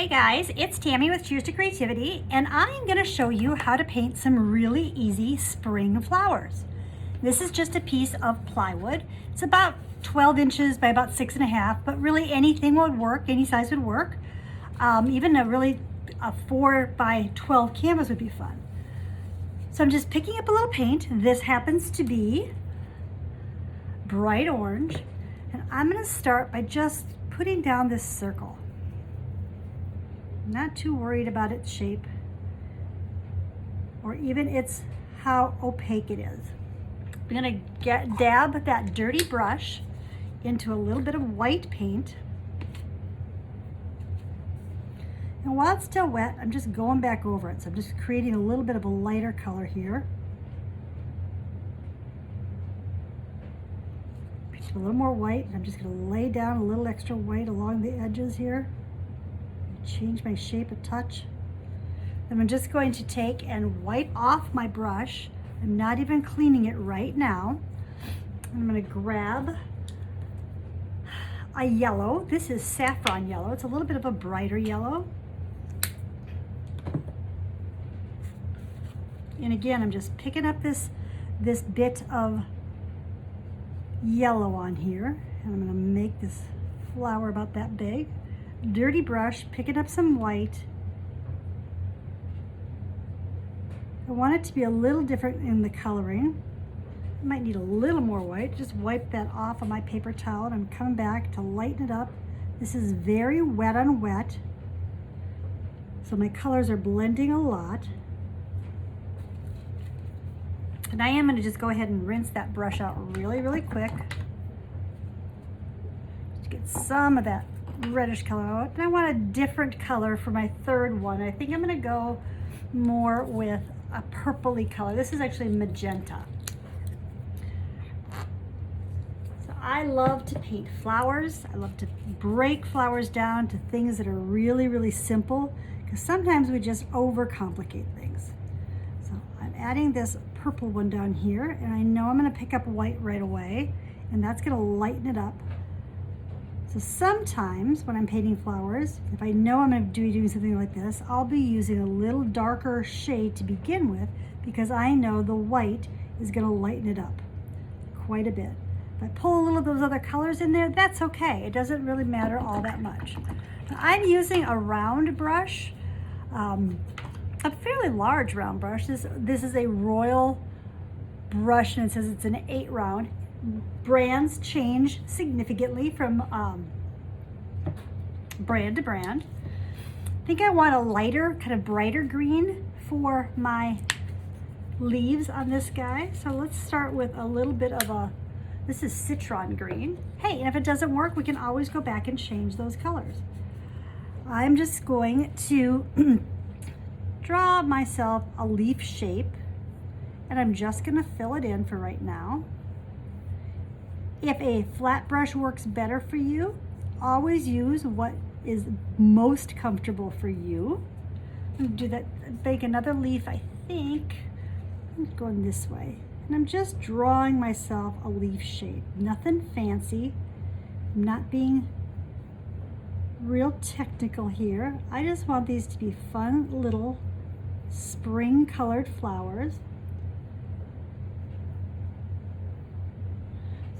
Hey guys, it's Tammy with Cheers to Creativity, and I am going to show you how to paint some really easy spring flowers. This is just a piece of plywood. It's about 12 inches by about 6.5, but really anything would work, any size would work. Even a 4 by 12 canvas would be fun. So I'm just picking up a little paint. This happens to be bright orange, and I'm going to start by just putting down this circle. I'm not too worried about its shape or even how opaque it is. I'm gonna dab that dirty brush into a little bit of white paint. And while it's still wet, I'm just going back over it. So I'm just creating a little bit of a lighter color here. Pick up a little more white, and I'm just gonna lay down a little extra white along the edges here. Change my shape a touch. And I'm just going to take and wipe off my brush. I'm not even cleaning it right now. I'm going to grab a yellow. This is saffron yellow. It's a little bit of a brighter yellow. And again, I'm just picking up this bit of yellow on here. And I'm going to make this flower about that big. Dirty brush, picking up some white. I want it to be a little different in the coloring. I might need a little more white. Just wipe that off of my paper towel, and I'm coming back to lighten it up. This is very wet on wet, so my colors are blending a lot. And I am going to just go ahead and rinse that brush out really, really quick. Just get some of that reddish color out. And I want a different color for my third one. I think I'm going to go more with a purpley color. This is actually magenta. So I love to paint flowers. I love to break flowers down to things that are really, really simple, because sometimes we just overcomplicate things. So I'm adding this purple one down here, and I know I'm going to pick up white right away, and that's going to lighten it up. So sometimes when I'm painting flowers, if I know I'm going to be doing something like this, I'll be using a little darker shade to begin with, because I know the white is going to lighten it up quite a bit. If I pull a little of those other colors in there, that's okay. It doesn't really matter all that much. Now, I'm using a round brush, a fairly large round brush. This is a Royal brush, and it says it's an 8 round. Brands change significantly from brand to brand. I think I want a lighter, kind of brighter green for my leaves on this guy. So let's start with a little bit of this is citron green. Hey, and if it doesn't work, we can always go back and change those colors. I'm just going to draw myself a leaf shape, and I'm just going to fill it in for right now. If a flat brush works better for you, always use what is most comfortable for you. I'm gonna do that, make another leaf, I think. I'm going this way. And I'm just drawing myself a leaf shape. Nothing fancy. I'm not being real technical here. I just want these to be fun little spring colored flowers.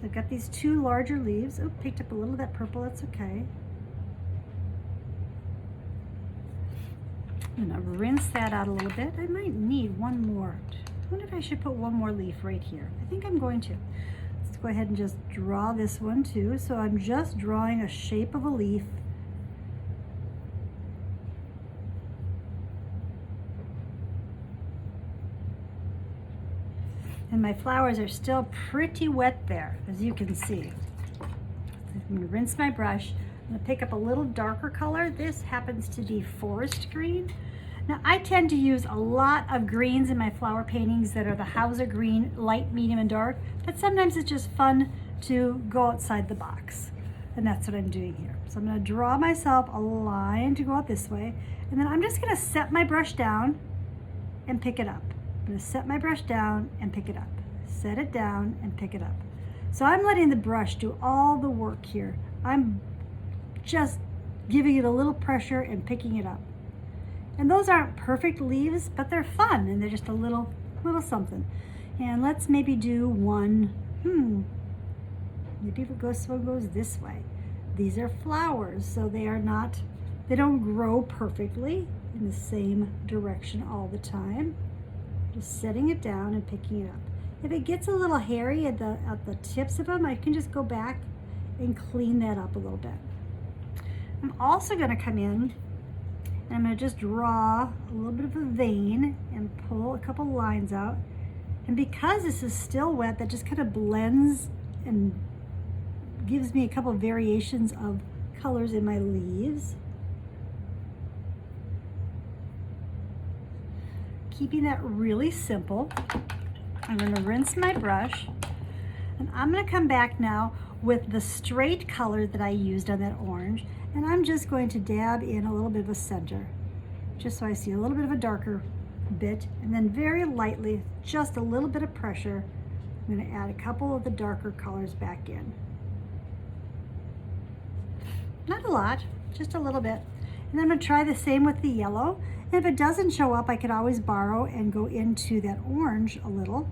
So I've got these 2 larger leaves. Oh, picked up a little of that purple, that's okay. I'm gonna rinse that out a little bit. I might need one more. I wonder if I should put one more leaf right here. I think I'm going to. Let's go ahead and just draw this one too. So I'm just drawing a shape of a leaf. And my flowers are still pretty wet there, as you can see. I'm gonna rinse my brush. I'm gonna pick up a little darker color. This happens to be forest green. Now I tend to use a lot of greens in my flower paintings that are the Hauser green, light, medium, and dark, but sometimes it's just fun to go outside the box. And that's what I'm doing here. So I'm gonna draw myself a line to go out this way, and then I'm just gonna set my brush down and pick it up. I'm going to set my brush down and pick it up. Set it down and pick it up. So I'm letting the brush do all the work here. I'm just giving it a little pressure and picking it up. And those aren't perfect leaves, but they're fun and they're just a little something. And let's maybe do one, maybe if it goes, so it goes this way. These are flowers, so they don't grow perfectly in the same direction all the time. Just setting it down and picking it up. If it gets a little hairy at the tips of them, I can just go back and clean that up a little bit. I'm also going to come in and I'm going to just draw a little bit of a vein and pull a couple lines out. And because this is still wet, that just kind of blends and gives me a couple variations of colors in my leaves. Keeping that really simple. I'm going to rinse my brush, and I'm going to come back now with the straight color that I used on that orange, and I'm just going to dab in a little bit of a center, just so I see a little bit of a darker bit, and then very lightly, just a little bit of pressure, I'm going to add a couple of the darker colors back in. Not a lot, just a little bit. And then I'm going to try the same with the yellow. And if it doesn't show up, I could always borrow and go into that orange a little.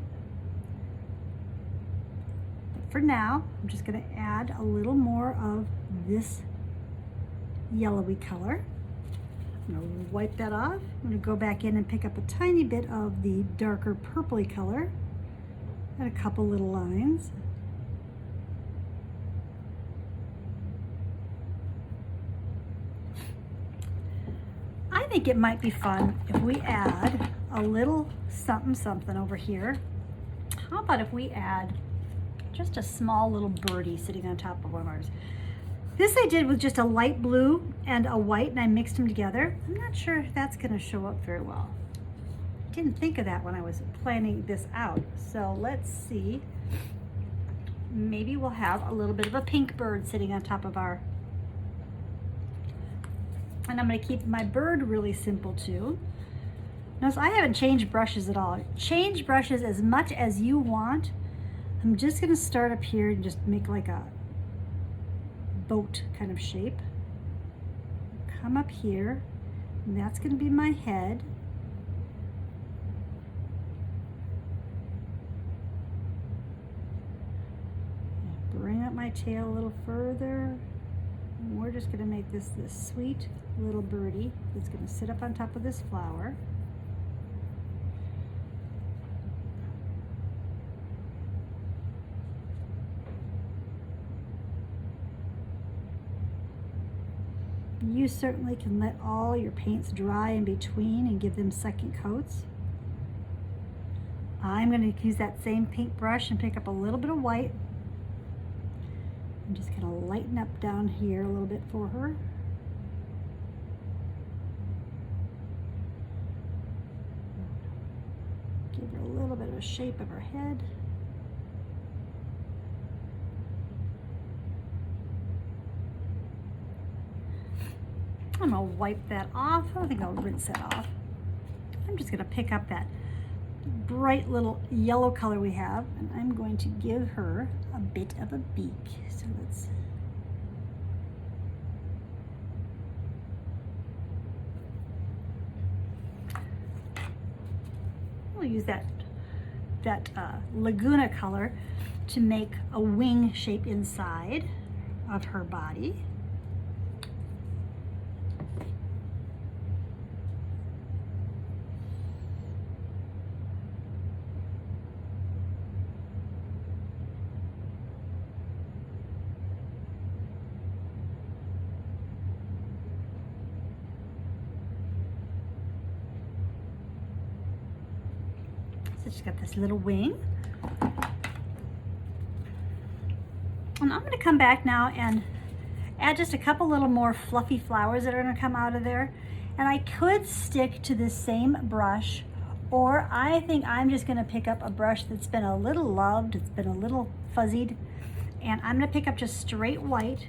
But for now, I'm just going to add a little more of this yellowy color. I'm going to wipe that off. I'm going to go back in and pick up a tiny bit of the darker purpley color and a couple little lines. I think it might be fun if we add a little something over here. How about if we add just a small little birdie sitting on top of one of ours? This I did with just a light blue and a white, and I mixed them together. I'm not sure if that's going to show up very well. I didn't think of that when I was planning this out. So let's see. Maybe we'll have a little bit of a pink bird sitting on top of our. And I'm going to keep my bird really simple too. Notice I haven't changed brushes at all. Change brushes as much as you want. I'm just going to start up here and just make like a boat kind of shape. Come up here, and that's going to be my head. Bring up my tail a little further. And we're just going to make this sweet little birdie that's going to sit up on top of this flower. You certainly can let all your paints dry in between and give them second coats. I'm going to use that same paint brush and pick up a little bit of white. I'm just going to lighten up down here a little bit for her. Give her a little bit of a shape of her head. I'm going to wipe that off. I think I'll rinse that off. I'm just going to pick up that bright little yellow color we have, and I'm going to give her a bit of a beak. So let's we'll use that Laguna color to make a wing shape inside of her body. So she's got this little wing. And I'm going to come back now and add just a couple little more fluffy flowers that are going to come out of there. And I could stick to this same brush, or I think I'm just going to pick up a brush that's been a little loved, it's been a little fuzzied, and I'm going to pick up just straight white,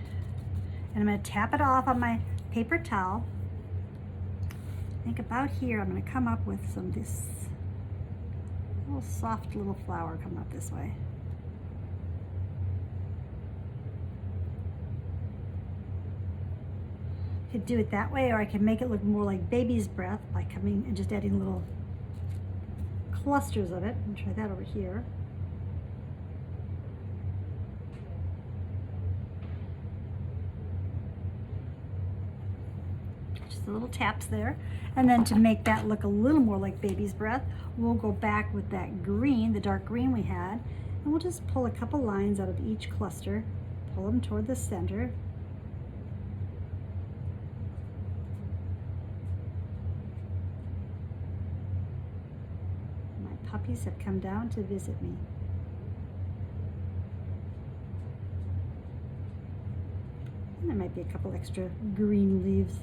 and I'm going to tap it off on my paper towel. I think about here I'm going to come up with some of this little soft little flower coming up this way. could do it that way, or I can make it look more like baby's breath by coming and just adding little clusters of it. And try that over here. Just the little taps there. And then to make that look a little more like baby's breath, we'll go back with that green, the dark green we had, and we'll just pull a couple lines out of each cluster, pull them toward the center. My puppies have come down to visit me. And there might be a couple extra green leaves,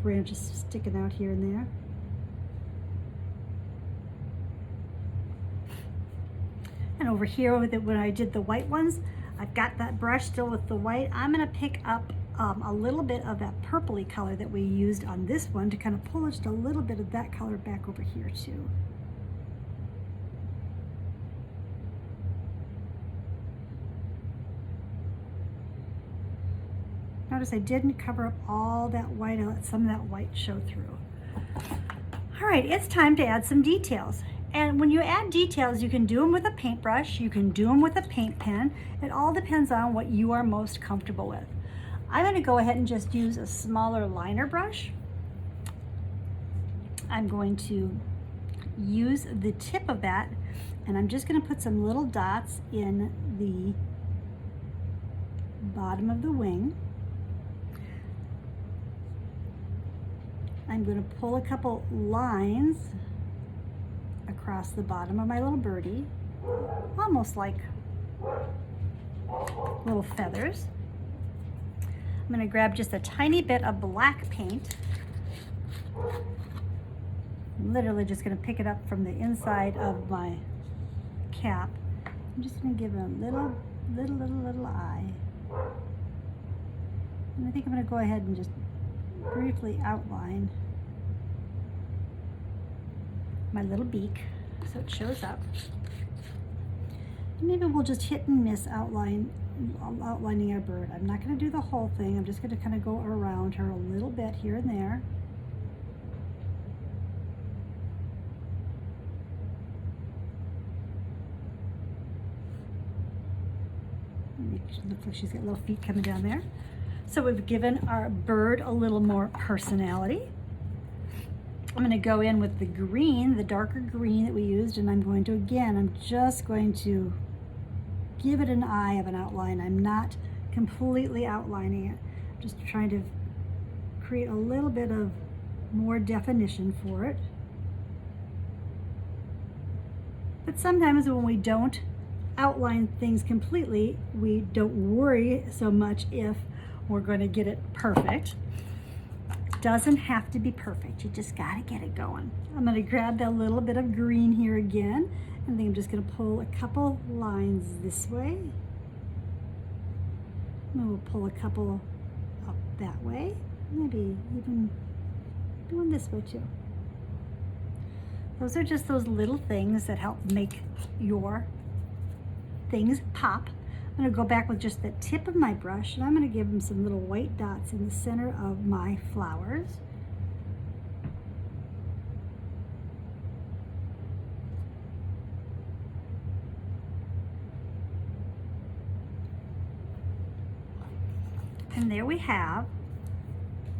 branches sticking out here and there. And over here with it, when I did the white ones, I've got that brush still with the white. I'm going to pick up a little bit of that purpley color that we used on this one to kind of pull just a little bit of that color back over here too. Notice I didn't cover up all that white. I let some of that white show through. All right, it's time to add some details. And when you add details, you can do them with a paintbrush, you can do them with a paint pen. It all depends on what you are most comfortable with. I'm going to go ahead and just use a smaller liner brush. I'm going to use the tip of that, and I'm just going to put some little dots in the bottom of the wing. I'm going to pull a couple lines across the bottom of my little birdie, almost like little feathers. I'm going to grab just a tiny bit of black paint. I'm literally just going to pick it up from the inside of my cap. I'm just going to give it a little eye. And I think I'm going to go ahead and just briefly outline my little beak so it shows up. And maybe we'll just hit and miss outlining our bird. I'm not going to do the whole thing. I'm just going to kind of go around her a little bit here and there. It looks like she's got little feet coming down there. So we've given our bird a little more personality. I'm going to go in with the green, the darker green that we used, and I'm going to, again, I'm just going to give it an eye of an outline. I'm not completely outlining it. I'm just trying to create a little bit of more definition for it. But sometimes when we don't outline things completely, we don't worry so much if we're going to get it perfect. It doesn't have to be perfect. You just got to get it going. I'm going to grab that little bit of green here again, and then I'm just going to pull a couple lines this way. And we'll pull a couple up that way. Maybe even doing this way too. Those are just those little things that help make your things pop. I'm going to go back with just the tip of my brush, and I'm going to give them some little white dots in the center of my flowers. And there we have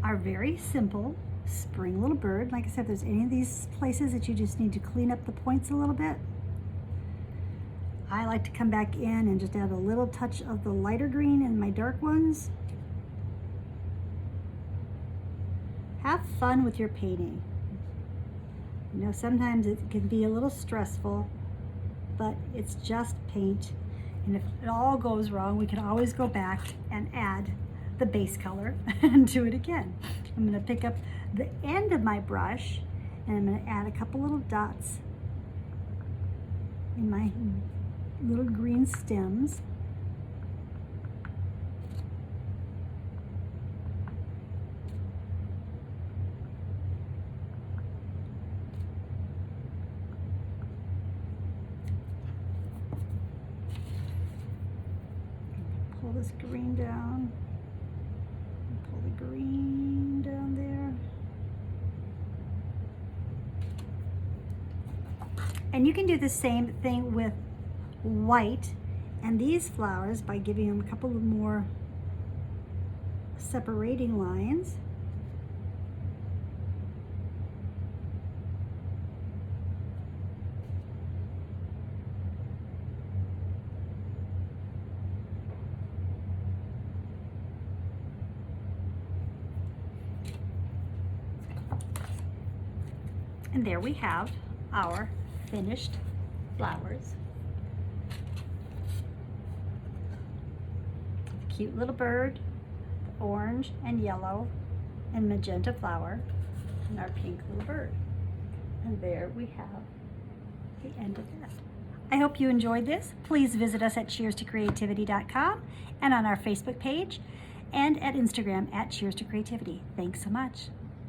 our very simple spring little bird. Like I said, if there's any of these places that you just need to clean up the points a little bit, I like to come back in and just add a little touch of the lighter green in my dark ones. Have fun with your painting. You know, sometimes it can be a little stressful, but it's just paint. And if it all goes wrong, we can always go back and add the base color and do it again. I'm going to pick up the end of my brush, and I'm going to add a couple little dots in my little green stems. Pull this green down, pull the green. And you can do the same thing with white and these flowers by giving them a couple of more separating lines. And there we have our finished flowers. The cute little bird, the orange and yellow and magenta flower, and our pink little bird. And there we have the end of that. I hope you enjoyed this. Please visit us at cheerstocreativity.com and on our Facebook page and at Instagram at Cheers to Creativity. Thanks so much.